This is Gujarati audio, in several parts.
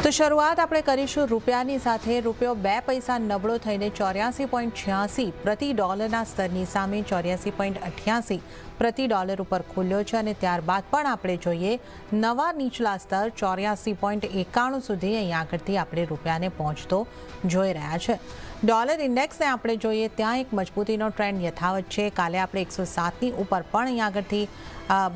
તો શરૂઆત આપણે કરીશું રૂપિયાની સાથે. રૂપિયો 2 પૈસા નબળો થઈને 84.86 પ્રતિ ડોલરના સ્તરની સામે 84.88 પ્રતિ ડોલર ઉપર ખુલ્યો છે અને ત્યારબાદ પણ આપણે જોઈએ નવા નીચલા સ્તર 84.91 સુધી અહીં આગળથી આપણે રૂપિયાને પહોંચતો જોઈ રહ્યા છે. ડોલર ઇન્ડેક્સને આપણે જોઈએ ત્યાં એક મજબૂતીનો ટ્રેન્ડ યથાવત છે. કાલે આપણે 107ની ઉપર પણ અહીં આગળથી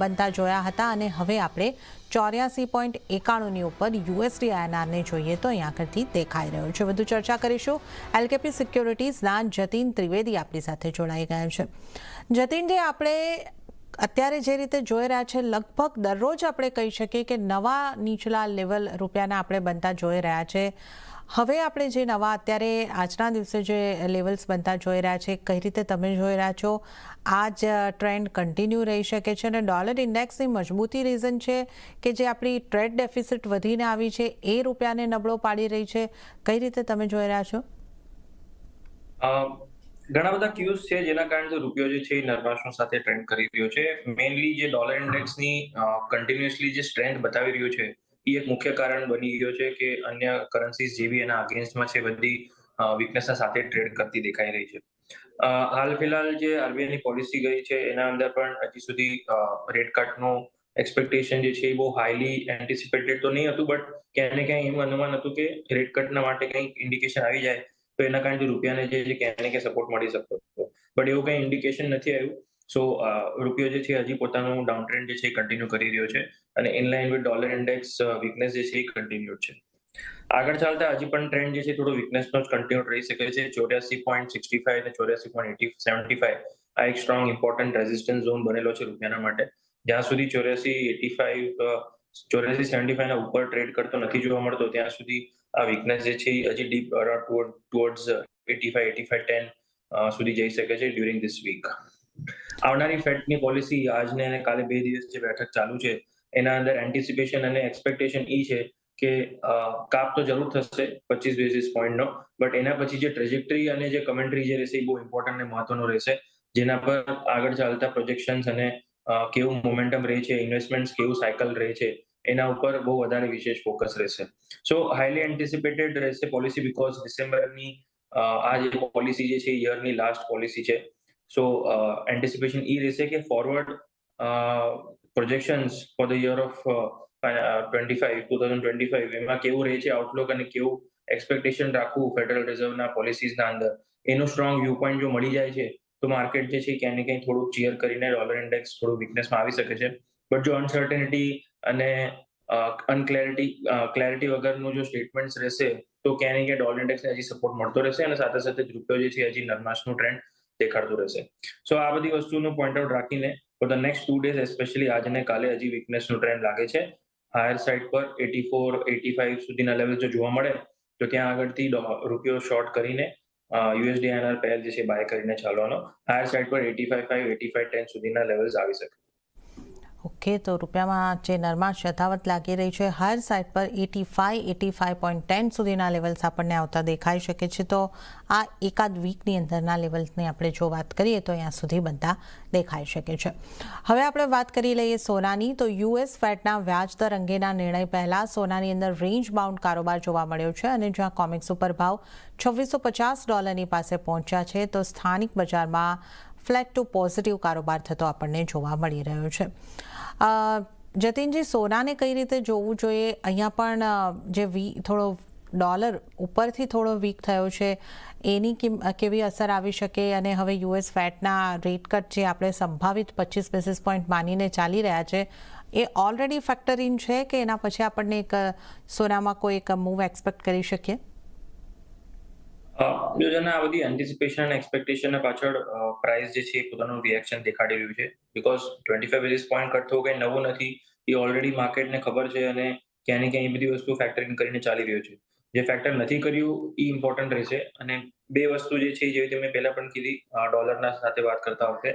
બનતા જોયા હતા અને હવે આપણે 84.91ની ઉપર યુએસડી INRને જોઈએ તો અહીં આગળથી દેખાઈ રહ્યો છે. વધુ ચર્ચા કરીશું. એલકેપી સિક્યોરિટીઝના જતીન ત્રિવેદી આપણી સાથે જોડાઈ ગયા છે. જતીનજી, આપણે અત્યારે જે રીતે જોઈ રહ્યા છે લગભગ દરરોજ આપણે કહી શકીએ કે નવા નીચલા લેવલ રૂપિયાના આપણે બનતા જોઈ રહ્યા છે. હવે આપણે જે નવા અત્યારે આજના દિવસે જે લેવલ્સ બનતા જોઈ રહ્યા છે, કઈ રીતે તમે જોઈ રહ્યા છો? આ જ ટ્રેન્ડ કન્ટિન્યુ રહી શકે છે અને ડોલર ઇન્ડેક્સની મજબૂતી રીઝન છે કે જે આપણી ટ્રેડ ડેફિસિટ વધીને આવી છે એ રૂપિયાને નબળો પાડી રહી છે? કઈ રીતે તમે જોઈ રહ્યા છો? ઘણા બધા ક્યુઝ છે જેના કારણે રૂપિયો જે છે એ નરમાશનો સાથે ટ્રેન્ડ કરી રહ્યો છે. મેઇનલી જે ડોલર ઇન્ડેક્સની કન્ટિન્યુઅસલી જે સ્ટ્રેન્થ બતાવી રહ્યો છે એ એક મુખ્ય કારણ બની ગયો છે કે અન્ય કરન્સીઝ જે બી એના અગેન્સ્ટમાં છે બધી વીકનેસના સાથે ટ્રેડ કરતી દેખાઈ રહી છે. હાલ ફિલહાલ જે આરબીઆઈની પોલિસી ગઈ છે એના અંદર પણ હજી સુધી રેટ કટનું એક્સપેક્ટેશન જે છે એ બહુ હાઈલી એન્ટિસિપેટેડ તો નહીં હતું, બટ ક્યાંય ને ક્યાંય એવું અનુમાન હતું કે રેટ કટના માટે કંઈક ઇન્ડિકેશન આવી જાય તો એના કારણે રૂપિયાને જે ક્યાંય ને ક્યાંય સપોર્ટ મળી શકતો હતો. બટ એવું કંઈ ઇન્ડિકેશન નથી આવ્યું. સો રૂપિયો જે છે હજી પોતાનું ડાઉન ટ્રેન્ડ જે છે એ કન્ટિન્યુ કરી રહ્યો છે અને inline with dollar index weakness જે છે એ કન્ટિન્યુડ છે. આગળ ચાલતા હજી પણ ટ્રેન્ડ જે છે થોડો વીકનેસનો જ કન્ટિન્યુ રહી શકે છે. 84.65 અને 84.75 આ એક સ્ટ્રોંગ ઇમ્પોર્ટન્ટ રેઝિસ્ટન્સ ઝોન બનેલો છે રૂપિયાના માટે. જ્યાં સુધી 84.75 ના ઉપર ટ્રેડ કરતો નથી જોવા મળતો ત્યાં સુધી આ વીકનેસ જે છે હજી ડીપ ટુવર્ડ્સ 85-10 સુધી જઈ શકે છે ડ્યુરિંગ ધીસ વીક. આવનારી ફેડની પોલિસી આજને અને કાલે 2 દિવસ જે બેઠક ચાલુ છે એના અંદર એન્ટિસિપેશન અને એક્સપેક્ટેશન એ છે કે કાપ તો જરૂર થશે 25 બેઝિસ પોઈન્ટનો, બટ એના પછી જે ટ્રેજેક્ટરી અને જે કમેન્ટ્રી જે રહેશે એ બહુ ઇમ્પોર્ટન્ટ અને મહત્વનું રહેશે, જેના પર આગળ ચાલતા પ્રોજેક્શન્સ અને કેવું મોમેન્ટમ રહે છે, ઇન્વેસ્ટમેન્ટ્સ કેવું સાયકલ રહે છે એના ઉપર બહુ વધારે વિશેષ ફોકસ રહેશે. સો હાઈલી એન્ટિસિપેટેડ રહેશે પોલિસી બીકોઝ ડિસેમ્બરની આ જે પોલિસી જે છે યરની લાસ્ટ પોલિસી છે. સો એન્ટિસિપેશન એ રહેશે કે forward projections for the year of 2025 એમાં કેવું રહે છે આઉટલુક અને કેવું એક્સપેક્ટેશન રાખવું ફેડરલ રિઝર્વના પોલિસીઝના અંદર એનું સ્ટ્રોંગ વ્યૂ પોઈન્ટ જો મળી જાય છે તો માર્કેટ જે છે ક્યાંય ને ક્યાંય થોડું ચીયર કરીને ડોલર ઇન્ડેક્સ થોડું વીકનેસમાં આવી શકે છે. બટ જો અનસર્ટેનિટી અને ક્લેરિટી વગરનું જો સ્ટેટમેન્ટ્સ રહેશે તો ક્યાંય ને ક્યાંય ડોલર ઇન્ડેક્સને હજી સપોર્ટ મળતો રહેશે અને સાથે સાથે રૂપિયો જે છે હજી નરમાશનું ટ્રેન્ડ દેખાડતું રહેશે. સો આ બધી વસ્તુનું પોઈન્ટ આઉટ રાખીને for the next 2 days especially આજે અને કાલે હજી વીકનેસનું ટ્રેન્ડ લાગે છે. હાયર સાઇડ પર 84-85 સુધીના લેવલ જો જોવા મળે તો ત્યાં આગળથી રૂપિયો શોર્ટ કરીને યુએસડી INR પેર જે છે બાય કરીને ચાલવાનો. હાયર સાઇડ પર 85.10 સુધીના લેવલ્સ આવી શકે. ઓકે, તો રૂપિયામાં જે નરમાશ યથાવત લાગી રહી છે હાયર સાઇડ પર 85.10 સુધીના લેવલ્સ આપણને આવતા દેખાઈ શકે છે. તો આ એકાદ વીકની અંદરના લેવલ્સની આપણે જો વાત કરીએ તો અહીંયા સુધી બનતા દેખાઈ શકે છે. હવે આપણે વાત કરી લઈએ સોનાની. તો યુએસ ફેડના વ્યાજદર અંગેના નિર્ણય પહેલા સોનાની અંદર રેન્જ બાઉન્ડ કારોબાર જોવા મળ્યો છે અને જ્યાં કોમેક્સ ઉપર ભાવ $2650 પાસે પહોંચ્યા છે તો સ્થાનિક બજારમાં ફ્લેટ ટુ પોઝિટિવ કારોબાર થતો આપણને જોવા મળી રહ્યો છે. જતીનજી, સોનાને કઈ રીતે જોવું જોઈએ? અહીંયા પણ જે થોડો ડોલર ઉપરથી થોડો વીક થયો છે એની કેવી અસર આવી શકે અને હવે યુએસ ફેડના રેટ કટ જે આપણે સંભાવિત 25 બેસિસ પોઈન્ટ માનીને ચાલી રહ્યા છે એ ઓલરેડી ફેક્ટર ઇન છે કે એના પછી આપણને એક સોનામાં કોઈ એક મૂવ એક્સપેક્ટ કરી શકીએ? જો જેને આ બધી એન્ટિસિપેશન અને એક્સપેક્ટેશનના પાછળ પ્રાઇસ જે છે એ પોતાનું રિએક્શન દેખાડી રહ્યું છે બીકોઝ 25 બેઝિસ પોઈન્ટ કટ થવું કંઈ નવું નથી. એ ઓલરેડી માર્કેટને ખબર છે અને ક્યાંય ને ક્યાંય એ બધી વસ્તુ ફેક્ટર ઇન કરીને ચાલી રહ્યું છે. જે ફેક્ટર નથી કર્યું એ ઇમ્પોર્ટન્ટ રહેશે. અને બે વસ્તુ જે છે જેવી રીતે મેં પહેલા પણ કીધી ડોલરના સાથે વાત કરતા વખતે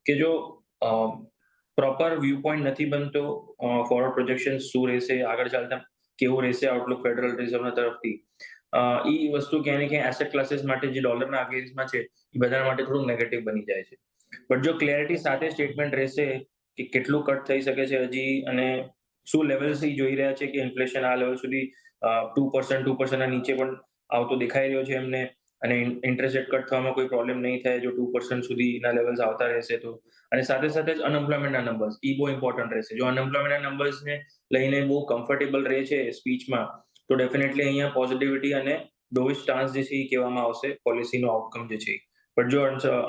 કે જો પ્રોપર વ્યૂ પોઈન્ટ નથી બનતો ફોરવર્ડ પ્રોજેક્શન શું રહેશે, આગળ ચાલતા કેવું રહેશે આઉટલુક ફેડરલ રિઝર્વના તરફથી, એ વસ્તુ ક્યાંય ને ક્યાંય એસેટ ક્લાસીસ માટે જે ડોલરના અગેન્સ્ટમાં છે એ બધા માટે થોડું નેગેટિવ બની જાય છે. બટ જો ક્લેરિટી સાથે સ્ટેટમેન્ટ રહેશે કે કેટલું કટ થઈ શકે છે હજી અને શું લેવલ્સ જોઈ રહ્યા છે કે ઇન્ફ્લેશન આ લેવલ સુધી 2% ના નીચે પણ આવતો દેખાઈ રહ્યો છે એમને, અને ઇન્ટરેસ્ટ રેટ કટ થવામાં કોઈ પ્રોબ્લેમ નહીં થાય જો 2% સુધીના લેવલ્સ આવતા રહેશે તો. અને સાથે સાથે જ અનએમ્પ્લોયમેન્ટના નંબર્સ બહુ ઇમ્પોર્ટન્ટ રહેશે. જો અનએમ્પ્લોયમેન્ટના નંબર્સને લઈને બહુ કમ્ફર્ટેબલ રહે છે સ્પીચમાં, તો ડેફિનેટલી અહીંયા પોઝિટિવિટી અને ડોવિશ સ્ટાન્સ જે છે એ કહેવામાં આવશે પોલિસીનો આઉટકમ જે છે. પણ જો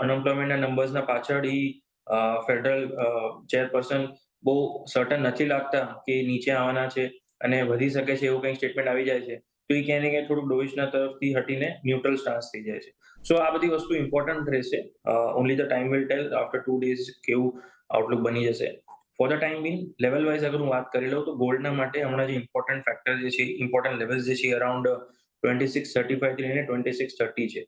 અનએમ્પ્લોયમેન્ટના નંબર્સના પાછળ ફેડરલ ચેરપર્સન બહુ સર્ટન નથી લાગતા કે નીચે આવવાના છે અને વધી શકે છે એવું કંઈક સ્ટેટમેન્ટ આવી જાય છે, તો એ ક્યાંય ને ક્યાંય થોડુંક ડોવિશના તરફથી હટીને ન્યુટ્રલ સ્ટાન્સ થઈ જાય છે. સો આ બધી વસ્તુ ઇમ્પોર્ટન્ટ રહેશે. Only the time will tail after 2 days કેવું આઉટલુક બની જશે. For the time Bing level wise અગર હું વાત કરી લઉં તો ગોલ્ડના માટે હમણાં જે ઇમ્પોર્ટન્ટ ફેક્ટર જે છે, ઇમ્પોર્ટન્ટ લેવલ્સ જે છે અરાઉન્ડ 2635 થી લઈને 2630 છે.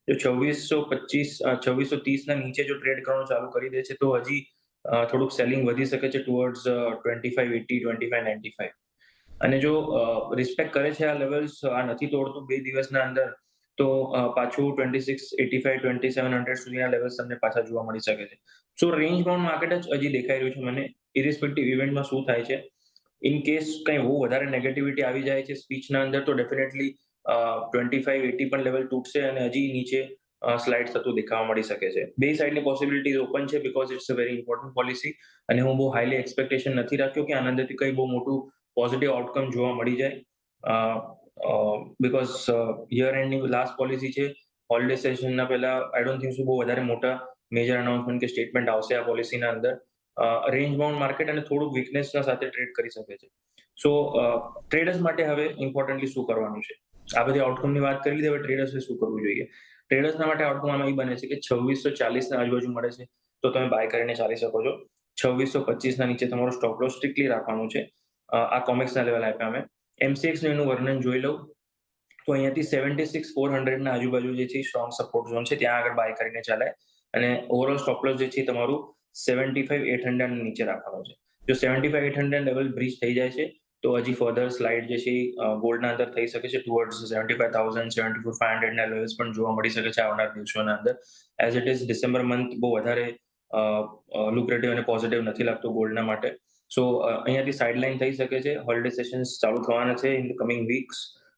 જો 2630 ના નીચે જો ટ્રેડ કરવાનું ચાલુ કરી દે છે તો હજી થોડુંક સેલિંગ વધી શકે છે ટુવર્ડ્સ 2580 2595. અને જો રિસ્પેક્ટ કરે છે આ લેવલ્સ, આ નથી તોડતું 2 દિવસના અંદર, તો પાછું 2685 2700 સુધીના લેવલ્સ તમને પાછા જોવા મળી શકે છે. સો રેન્જ બાઉન્ડ માર્કેટ જ હજી દેખાઈ રહ્યું છે મને, ઇરિસ્પેક્ટિવ ઇવેન્ટમાં શું થાય છે. ઇન કેસ કંઈ બહુ વધારે નેગેટિવિટી આવી જાય છે સ્પીચના અંદર, તો ડેફિનેટલી 2580 પણ લેવલ તૂટશે અને હજી નીચે સ્લાઇડ થતું દેખાવા મળી શકે છે. બે સાઇડની પોસિબિલિટીઝ ઓપન છે because it's a very important policy, અને હું બહુ હાઈલી એક્સપેક્ટેશન નથી રાખ્યો કે આનંદથી કંઈ બહુ મોટું પોઝિટિવ આઉટકમ જોવા મળી જાય. બીકોઝ યર એન્ડની લાસ્ટ પોલિસી છે, હોલિડે સેશનના પહેલા આઈ ડોન્ટ થિંક બહુ વધારે મોટા મેજર અનાઉન્સમેન્ટ કે સ્ટેટમેન્ટ આવશે આ પોલિસીના અંદર. રેન્જ બાઉન્ડ માર્કેટ અને થોડુંક વીકનેસના સાથે ટ્રેડ કરી શકે છે. સો ટ્રેડર્સ માટે હવે ઇમ્પોર્ટન્ટલી શું કરવાનું છે, આ બધી આઉટકમની વાત કરી લીધી, હવે ટ્રેડર્સે શું કરવું જોઈએ. ટ્રેડર્સના માટે આઉટકમ આમાં એ બને છે કે 2640 ના આજુબાજુ મળે છે તો તમે બાય કરીને ચાલી શકો છો. 2625 ના નીચે તમારો સ્ટોપ લોસ સ્ટ્રિક્ટલી રાખવાનું છે. આ કોમેક્સના લેવલ આપ્યા અમે. એમસીએક્સનું એનું વર્ણન જોઈ લઉં તો અહીંયાથી 76400 ના આજુબાજુ જે છે સ્ટ્રોંગ સપોર્ટ ઝોન છે, ત્યાં આગળ બાય કરીને ચાલાય. અને ઓવરઓલ સ્ટોપ લોસ જે છે તમારું 75800 નીચે રાખવાનું છે. જો 75800 લેવલ બ્રીચ થઈ જાય છે તો હજી ફર્ધર સ્લાઇડ જે છે ગોલ્ડના અંદર થઈ શકે છે ટુવર્ડ્સ 75,000 74,500 ના લેવલ્સ પણ જોવા મળી શકે છે આવનાર દિવસોના અંદર. As it is December month બહુ વધારે લુક્રેટિવ અને પોઝિટિવ નથી લાગતું ગોલ્ડના માટે. સો અહીંયાથી સાઇડલાઇન થઈ શકે છે. હોલિડે સેશન્સ ચાલુ થવાના છે in the coming weeks.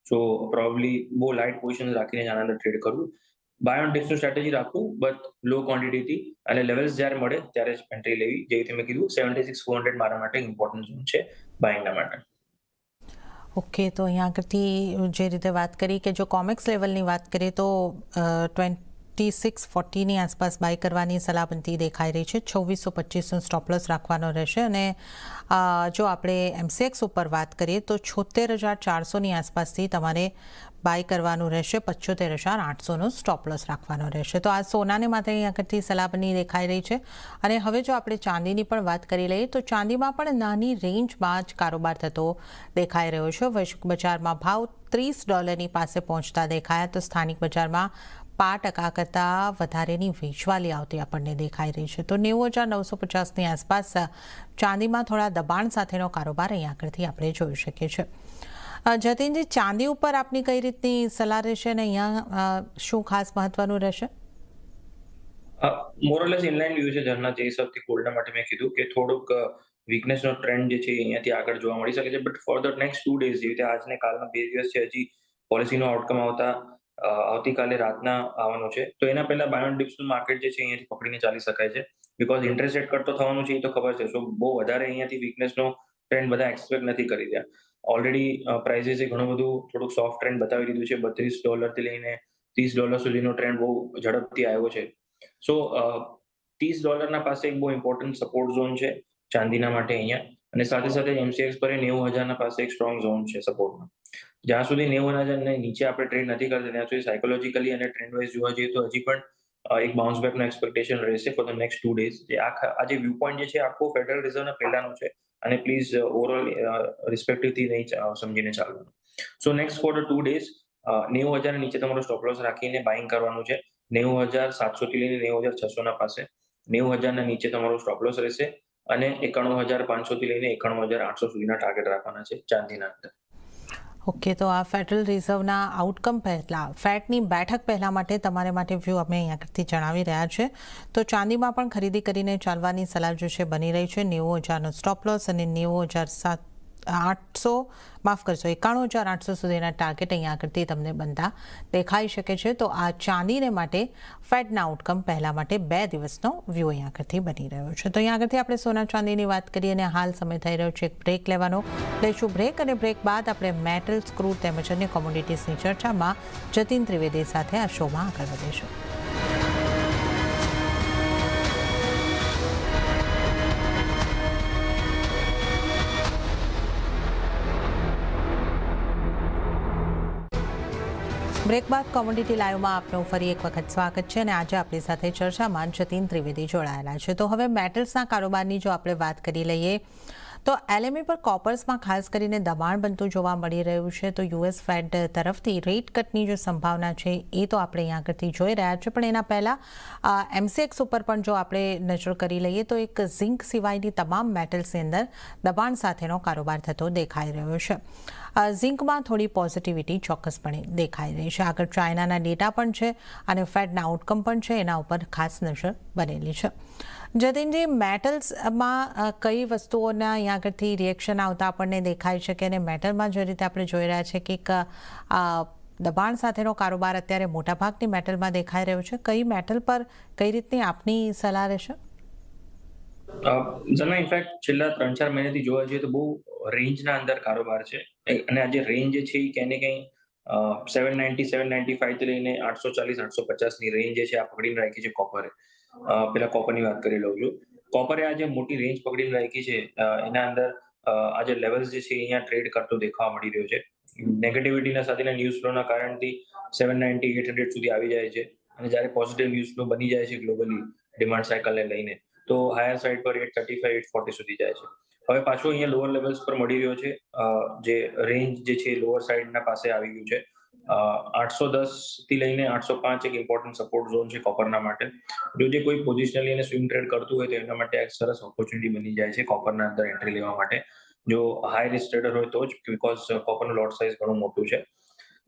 So probably બહુ લાઇટ પોઝિશન રાખીને આના અંદર ટ્રેડ કરવું. બાય ઓન ડિપ્સનું સ્ટ્રેટેજી રાખવું, બટ લો ક્વોન્ટિટીથી, અને લેવલ્સ જ્યારે મળે ત્યારે જ એન્ટ્રી લેવી. જે રીતે મેં કીધું 76,400 મારા માટે ઇમ્પોર્ટન્ટ ઝોન છે બાઇંગના માટે. ઓકે, તો અહીંયા આગળથી જે રીતે વાત કરી કે જો કોમેક્સ લેવલની વાત કરીએ તો 2640ની આસપાસ બાય કરવાની સલાહ બનતી દેખાઈ રહી છે. 2625નો સ્ટોપ લોસ રાખવાનો રહેશે. અને જો આપણે એમસીએક્સ ઉપર વાત કરીએ તો 76,400ની આસપાસથી તમારે બાય કરવાનું રહેશે. 75,800નો સ્ટોપ લોસ રાખવાનો રહેશે. તો આ સોનાને માટે અહીંયા આગળથી સલાહ બની દેખાઈ રહી છે. અને હવે જો આપણે ચાંદીની પણ વાત કરી લઈએ તો ચાંદીમાં પણ નાની રેન્જમાં જ કારોબાર થતો દેખાઈ રહ્યો છે. વૈશ્વિક બજારમાં ભાવ $30 પાસે પહોંચતા દેખાયા તો સ્થાનિક બજારમાં 5% કરતાં વધારેની વેચવાલી આવતી આપણને દેખાઈ રહી છે. તો 90,950ની આસપાસ ચાંદીમાં થોડા દબાણ સાથેનો કારોબાર અહીંયા આગળથી આપણે જોઈ શકીએ છીએ. જતીનજી, ચાંદી ઉપર આપની કઈ રીતની સલાહ રહેશે અને અહીંયા શું ખાસ મહત્વનું રહેશે? મોરલેસ ઇનલાઇન વ્યૂ છે જરના, જે હિસાબથી ગોલ્ડના માટે મેં કીધું કે થોડુંક વીકનેસનો ટ્રેન્ડ જે છે અહીંયાથી આગળ જોવા મળી શકે છે. But for the next 2 days, જેવી રીતે આજને કાલના 2 દિવસ છે, હજી પોલિસીનો આઉટકમ આવતીકાલે રાતના આવવાનો છે, તો એના પહેલા બાય ઓન ડિપ્સનું માર્કેટ જે છે અહીંયાથી પકડીને ચાલી શકાય છે. બીકોઝ ઇન્ટરેસ્ટ રેટ કટ તો થવાનું છે એ તો ખબર છે. સો બહુ વધારે અહીંયાથી વીકનેસનો ટ્રેન્ડ બધા એક્સપેક્ટ નથી કરી રહ્યા. ઓલરેડી પ્રાઇઝેસે ઘણું બધું થોડુંક સોફ્ટ ટ્રેન્ડ બતાવી દીધું છે. $32 લઈને $30 સુધીનો ટ્રેન્ડ બહુ ઝડપથી આવ્યો છે. સો $30 પાસે એક બહુ ઇમ્પોર્ટન્ટ સપોર્ટ ઝોન છે ચાંદીના માટે અહીંયા. અને સાથે સાથે એમસીએક્સ પર 90,000 પાસે એક સ્ટ્રોંગ ઝોન છે સપોર્ટનો. જ્યાં સુધી 90,000 નીચે આપણે ટ્રેડ નથી કરતા ત્યાં સુધી સાયકોલોજીકલી અને ટ્રેન્ડ વાઇઝ જોવા જઈએ તો હજી પણ એક બાઉન્સ બેકનો એક્સપેક્ટેશન રહેશે ફોર ધ નેક્સ્ટ 2 ડેઝ. આ જે વ્યૂ પોઈન્ટ જે છે આખો ફેડરલ રિઝર્વના પહેલાનો છે, અને પ્લીઝ ઓવરઓલ રિસ્પેક્ટિવથી નહીં સમજીને ચાલવાનું. So next for the 2 days 90,000 નીચે તમારો સ્ટોપ લોસ રાખીને બાઇંગ કરવાનું છે. 90,700 થી લઈને 90,600 પાસે 90,000 નીચે તમારો સ્ટોપ લોસ રહેશે. અને 91,500 થી લઈને 91,800 સુધીના ટાર્ગેટ રાખવાના છે ચાંદીના અંદર. ઓકે, તો આ ફેડરલ રિઝર્વના આઉટકમ પહેલાં, ફેડની બેઠક પહેલાં માટે તમારે માટે વ્યૂ અમે અહીં આગળથી જણાવી રહ્યા છે. તો ચાંદીમાં પણ ખરીદી કરીને ચાલવાની સલાહ જે છે બની રહી છે. 90,000નો સ્ટોપ લોસ અને 90,700 91,800 સુધીના ટાર્ગેટ અહીંયા આગળથી તમને બનતા દેખાઈ શકે છે. તો આ ચાંદીને માટે ફેડના આઉટકમ પહેલા માટે 2 દિવસનો વ્યૂ અહીંયા આગળથી બની રહ્યો છે. તો અહીંયા આગળથી આપણે સોના ચાંદીની વાત કરીએ અને હાલ સમય થઈ રહ્યો છે એક બ્રેક લેવાનો. લઈશું બ્રેક અને બ્રેક બાદ આપણે મેટલ્સ, ક્રૂડ તેમજ અન્ય કોમોડિટીઝની ચર્ચામાં જતીન ત્રિવેદી સાથે આ શોમાં આગળ વધીશું. બ્રેક બાદ કોમોડિટી લાઈવમાં આપનું ફરી એક વખત સ્વાગત છે અને આજે આપણી સાથે ચર્ચામાં જતીન ત્રિવેદી જોડાયેલા છે. તો હવે મેટલ્સના કારોબારની જો આપણે વાત કરી લઈએ તો એલએમઈ પર કોપર્સમાં ખાસ કરીને દબાણ બનતું જોવા મળી રહ્યું છે. તો યુએસ ફેડ તરફથી રેટ કટની જે સંભાવના છે એ તો આપણે અહીંયા આગળથી જોઈ રહ્યા છે, પણ એના પહેલાં એમસીએક્સ ઉપર પણ જો આપણે નજર કરી લઈએ તો એક ઝિંક સિવાયની તમામ મેટલ્સની અંદર દબાણ સાથેનો કારોબાર થતો દેખાઈ રહ્યો છે. ઝિંકમાં થોડી પોઝિટિવિટી ચોક્કસપણે દેખાઈ રહી છે. આગળ ચાઇનાના ડેટા પણ છે અને ફેડના આઉટકમ પણ છે, એના ઉપર ખાસ નજર બનેલી છે. જતીનજી, મેટલ્સમાં કઈ વસ્તુઓના અહીંયા આગળથી રિએક્શન આવતા આપણને દેખાઈ શકે અને મેટલમાં જે રીતે આપણે જોઈ રહ્યા છે કે એક દબાણ સાથેનો કારોબાર અત્યારે મોટાભાગની મેટલમાં દેખાઈ રહ્યો છે, કઈ મેટલ પર કઈ રીતની આપની સલાહ રહેશે? જના ઇનફેક્ટ છેલ્લા 3-4 મહિનાથી જોવા જઈએ તો બહુ રેન્જના અંદર કારોબાર છે અને આ જે રેન્જ જે છે એ ક્યાંય ને ક્યાંય 790 795 થી લઈને 840 850 ની રેન્જ જે છે આ પકડીને રાખી છે કોપરે. પેલા કોપરની વાત કરી લઉં છું. કોપરે આ જે મોટી રેન્જ પકડીને રાખી છે એના અંદર આ જે લેવલ્સ જે છે અહીંયા ટ્રેડ કરતો દેખાવા મળી રહ્યો છે. નેગેટિવિટીના સાથેના ન્યૂઝ ફ્લોના કારણથી 790 800 સુધી આવી જાય છે અને જ્યારે પોઝિટિવ ન્યૂઝ ફ્લો બની જાય છે ગ્લોબલી ડિમાન્ડ સાયકલને લઈને તો હાયર સાઇડ પર 835 840 સુધી જાય છે. હવે પાછો અહીંયા લોઅર લેવલ્સ પર મળી રહ્યો છે. જે રેન્જ જે છે લોઅર સાઇડના પાસે આવી ગયું છે. 810 થી લઈને 805 એક ઇમ્પોર્ટન્ટ સપોર્ટ ઝોન છે કોપરના માટે. જો જે કોઈ પોઝિશનલી અને સ્વિંગ ટ્રેડ કરતું હોય તો એના માટે એક સરસ ઓપોર્ચ્યુનિટી બની જાય છે કોપરના અંદર એન્ટ્રી લેવા માટે. જો હાઈ રિસ્ક ટ્રેડર હોય તો જ, બિકોઝ કોપરનું લોટ સાઇઝ ઘણું મોટું છે.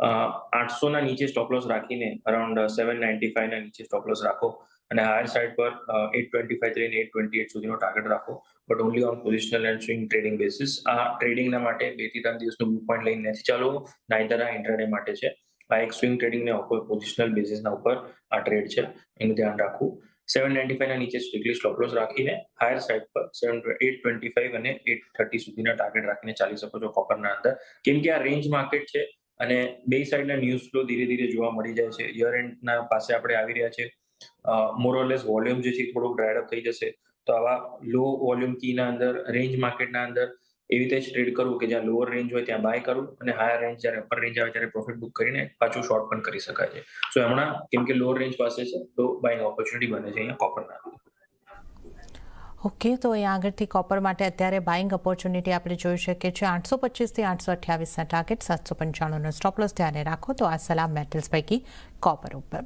800 ના નીચે સ્ટોપ લોસ રાખીને અરાઉન્ડ 795 ના નીચે સ્ટોપ લોસ રાખો અને હાયર સાઇડ પર 825 થી લઈને 828 સુધીનો ટાર્ગેટ રાખો, but only on positional and swing trading basis. આ ટ્રેડિંગના માટે 2 થી 3 દિવસનો વ્યૂ પોઈન્ટ લઈને નથી ચાલવું, નાઈધર આ ઇન્ટ્રાડે માટે છે. આ એક સ્વિંગ ટ્રેડિંગને પોઝિશનલ બેસિસના ઉપર આ ટ્રેડ છે, એનું ધ્યાન રાખવું. 795 ના નીચે સ્ટ્રિક્ટલી સ્ટોપ લોસ રાખીને હાયર સાઇડ પર 825 અને 830 સુધીના ટાર્ગેટ રાખીને ચાલી શકો છો કોપરના અંદર, કેમ કે આ રેન્જ માર્કેટ છે અને બે સાઇડના ન્યૂઝ ફ્લો ધીરે ધીરે જોવા મળી જાય છે. યર એન્ડના પાસે આપણે આવી રહ્યા છે. મોરલેસ વોલ્યુમ જે છે થોડુંક ડ્રાઈડ અપ થઈ જશે, તો આવા લો વોલ્યુમ કીના અંદર રેન્જ માર્કેટના અંદર એવી રીતે જ ટ્રેડ કરવું કે જ્યાં લોઅર રેન્જ હોય ત્યાં બાય કરવું અને હાયર રેન્જ જ્યારે અપર રેન્જ આવે ત્યારે પ્રોફિટ બુક કરીને પાછું શોર્ટ પણ કરી શકાય છે. સો હમણાં કેમ કે લોઅર રેન્જ પાસે છે તો બાયિંગ ઓપોર્ચ્યુનિટી બને છે અહીંયા કોપરના. ઓકે, તો અહીંયા આગળથી કોપર માટે અત્યારે બાઇંગ ઓપોર્ચ્યુનિટી આપણે જોઈ શકીએ છીએ. 825 થી 828ના ટાર્ગેટ, 795નો સ્ટોપ લોસ ધ્યાને રાખો. તો આ સલાહ મેટલ્સ પૈકી કોપર ઉપર.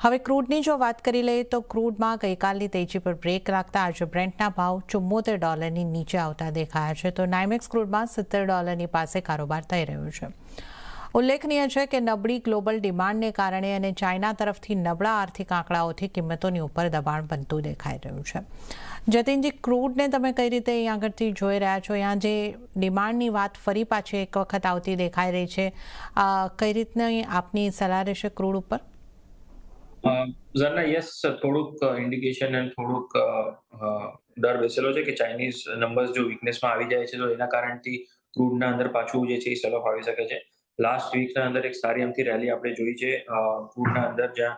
હવે ક્રૂડની જો વાત કરી લઈએ તો ક્રૂડમાં ગઈકાલની તેજી પર બ્રેક રાખતા આજે બ્રેન્ટના ભાવ $74 નીચે આવતા દેખાયા છે. તો નાઇમેક્સ ક્રૂડમાં $70 પાસે કારોબાર થઈ રહ્યો છે. ઉલ્લેખનીય છે કે નબળી ગ્લોબલ ડિમાન્ડને કારણે અને ચાઇના તરફથી નબળા આર્થિક આંકડાઓથી કિંમતોની ઉપર દબાણ બનતું દેખાઈ રહ્યું છે. જતીનજી, ક્રૂડને તમે કઈ રીતે અહીં આગળથી જોઈ રહ્યા છો? અહીંયા જે ડિમાન્ડની વાત ફરી પાછી એક વખત આવતી દેખાઈ રહી છે, કઈ રીતની આપની સલાહ રહેશે ક્રૂડ ઉપર? ઝરના, યસ, થોડુંક ઇન્ડિકેશન અને થોડુંક ડર બેસેલો છે કે ચાઇનીઝ નંબર્સ જો વીકનેસમાં આવી જાય છે તો એના કારણથી ક્રૂડના અંદર પાછું જે છે એ સલફ આવી શકે છે. લાસ્ટ વીકના અંદર એક સારી અમથી રેલી આપણે જોઈ છે ક્રૂડના અંદર, જ્યાં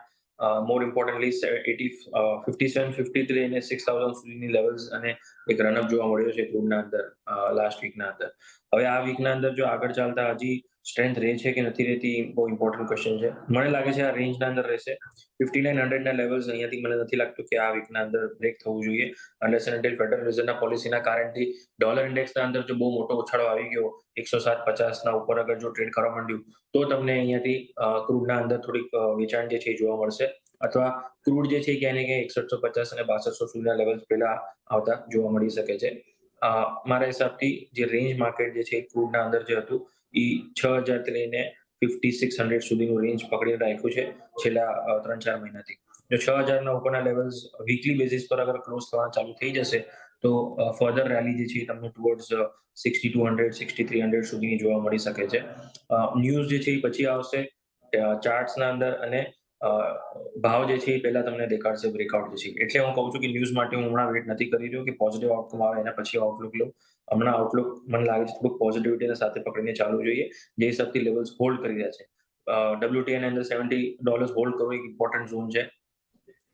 મોર ઇમ્પોર્ટન્ટલી 5750 થી લઈને 6000 સુધીની લેવલ્સ અને એક રનઅપ જોવા મળ્યો છે ક્રૂડના અંદર લાસ્ટ વીકના અંદર. હવે આ વીકના અંદર જો આગળ ચાલતા હજી સ્ટ્રેન્થ રહે છે કે નથી રહેતી, બહુ ઇમ્પોર્ટન્ટ ક્વેશ્ચન છે. મને લાગે છે આ રેન્જના અંદર રહેશે. 5900ના લેવલ્સ અહીંયાથી મને નથી લાગતું કે આ વીકના અંદર બ્રેક થવું જોઈએ, અનલેસ એન્ડ અન્ટિલ ફેડરલ રિઝર્વના પોલિસીના કારણથી ડોલર ઇન્ડેક્સના અંદર જો બહુ મોટો ઉછાળો આવી ગયો 107.50ના ઉપર અગર જો ટ્રેડ કરવા માંડ્યું તો તમને અહીંયાથી ક્રૂડના અંદર થોડીક વેચાણ જે છે એ જોવા મળશે, અથવા ક્રૂડ જે છે ક્યાંય ને ક્યાંય 6150 અને 6200 સુધીના લેવલ્સ પહેલા આવતા જોવા મળી શકે છે. મારા હિસાબથી જે રેન્જ માર્કેટ જે છે ક્રૂડના અંદર જે હતું એ 6000 થી લઈને 5600 સુધીનું રેન્જ પકડીને રાખ્યું છે છેલ્લા 3-4 મહિનાથી. જો 6000ના ઉપરના લેવલ્સ વીકલી બેસિસ પર અગર ક્લોઝ થવાના ચાલુ થઈ જશે તો ફર્ધર રેલી જે છે એ તમને ટુવર્ડ્સ 6200 6300 સુધીની જોવા મળી શકે છે. ન્યૂઝ જે છે એ પછી આવશે ચાર્ટ્સના અંદર, અને ભાવ જે છે એ પહેલા તમને દેખાડશે બ્રેકઆઉટ જે છે. એટલે હું કહું છું કે ન્યૂઝ માટે હું હમણાં વેઇટ નથી કરી રહ્યો કે પોઝિટિવ આઉટકમ આવે એના પછી આઉટલુક લો. હમણાં આઉટલુક મને લાગે છે થોડુંક પોઝિટિવિટીના સાથે પકડીને ચાલવું જોઈએ, જે હિસાબથી લેવલ્સ હોલ્ડ કરી રહ્યા છે. WTI ની અંદર $70 હોલ્ડ કરવો એક ઇમ્પોર્ટન્ટ ઝોન છે.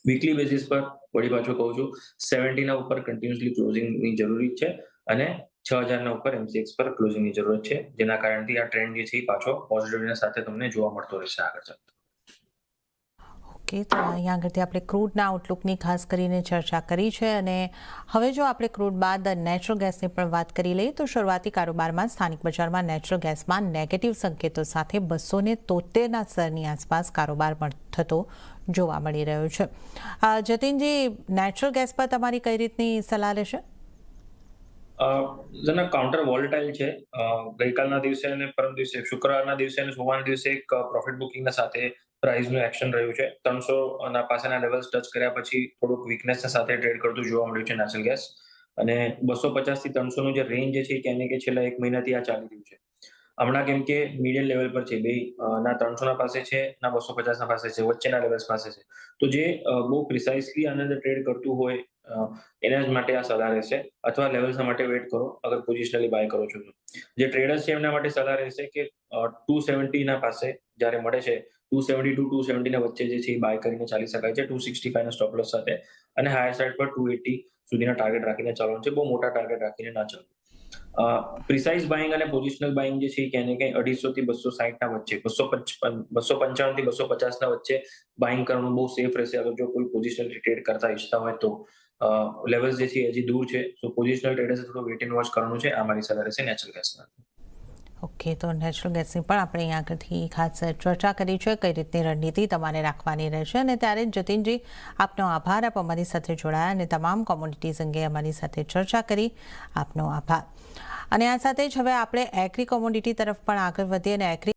વીકલી બેસિસ પર વળી પાછું કહું છું 70 ના ઉપર કન્ટિન્યુઅસલી ક્લોઝિંગની જરૂરી છે, અને 6000 ના ઉપર MCX પર ક્લોઝિંગની જરૂરત છે, જેના કારણથી આ ટ્રેન્ડ જે છે એ પાછો પોઝિટિવના સાથે તમને જોવા મળતો રહેશે આગળ ચાલતા. ઓકે, તો અહીંયા આગળથી આપણે ક્રૂડના આઉટલુકની ખાસ કરીને ચર્ચા કરી છે, અને હવે જો આપણે ક્રૂડ બાદ નેચરલ ગેસની પણ વાત કરી લઈએ તો શરૂઆતી કારોબારમાં સ્થાનિક બજારમાં નેચરલ ગેસમાં નેગેટિવ સંકેતો સાથે 273ના સ્તરની આસપાસ કારોબાર પણ થતો જોવા મળી રહ્યો છે. જતીનજી, નેચરલ ગેસ પર તમારી કઈ રીતની સલાહ રહેશે? જેના કાઉન્ટર વોલેટાઇલ છે. ગઈકાલના દિવસે અને પરમ દિવસે, શુક્રવારના દિવસે અને સોમવારના દિવસે એક પ્રોફિટ બુકિંગના સાથે પ્રાઇસનું એક્શન રહ્યું છે. 300 ના પાસેના લેવલ્સ ટચ કર્યા પછી થોડુંક વીકનેસના સાથે ટ્રેડ કરતું જોવા મળ્યું છે નેચરલ ગેસ, અને 250 થી 300 નું જે રેન્જ છે કે એને કે છેલ્લા એક મહિનાથી આ ચાલી રહ્યું છે. હમણાં કેમ કે મીડિયમ લેવલ પર છે, બે ના 300 ના પાસે છે, ના 250 ના પાસે છે, વચ્ચેના લેવલ્સ પાસે છે. તો જે બહુ પ્રિસાઇઝલી આના અંદર ટ્રેડ કરતું હોય એના જ માટે આ સલાહ રહેશે, અથવા લેવલ્સના માટે વેઇટ કરો અગર પોઝિશનલી બાય કરો છો તો. જે ટ્રેડર્સ છે એમના માટે સલાહ રહેશે કે 270 ના પાસે જ્યારે મળે છે, 270 ટુ 270 ના વચ્ચે જે છે એ બાય કરીને ચાલી શકાય છે 265 ના સ્ટોપ લોસ સાથે, અને હાયર સાઇડ પર 280 સુધીના ટાર્ગેટ રાખીને ચાલવાનું છે. બહુ મોટા ટાર્ગેટ રાખીને ના ચાલો. પ્રિસાઇઝ બાઇંગ અને પોઝિશનલ બાઇંગ જે છે એ ક્યાંય ને ક્યાંય 250 થી 260 ના વચ્ચે, 255 થી 250 ના વચ્ચે બાઇંગ કરવાનું બહુ સેફ રહેશે અગર જો કોઈ પોઝિશનલ ટ્રેડ કરતા ઈચ્છતા હોય તો. લેવલ્સ જે છે હજી દૂર છે, સો પોઝિશનલ ટ્રેડર્સે થોડું વેઇટ એન્ડ વોચ કરવાનું છે. આ મારી સલાહ રહેશે નેચરલ ગેસના. ઓકે, તો નેચરલ ગેસની પણ આપણે અહીંયા આગળથી ખાસ ચર્ચા કરી છે, કઈ રીતની રણનીતિ તમારે રાખવાની રહેશે. અને ત્યારે જતીનજી, આપનો આભાર, આપ અમારી સાથે જોડાયા અને તમામ કોમોડિટીઝ અંગે અમારી સાથે ચર્ચા કરી. આપનો આભાર. અને આ સાથે જ હવે આપણે એગ્રી કોમોડિટી તરફ પણ આગળ વધીએ, અને એગ્રી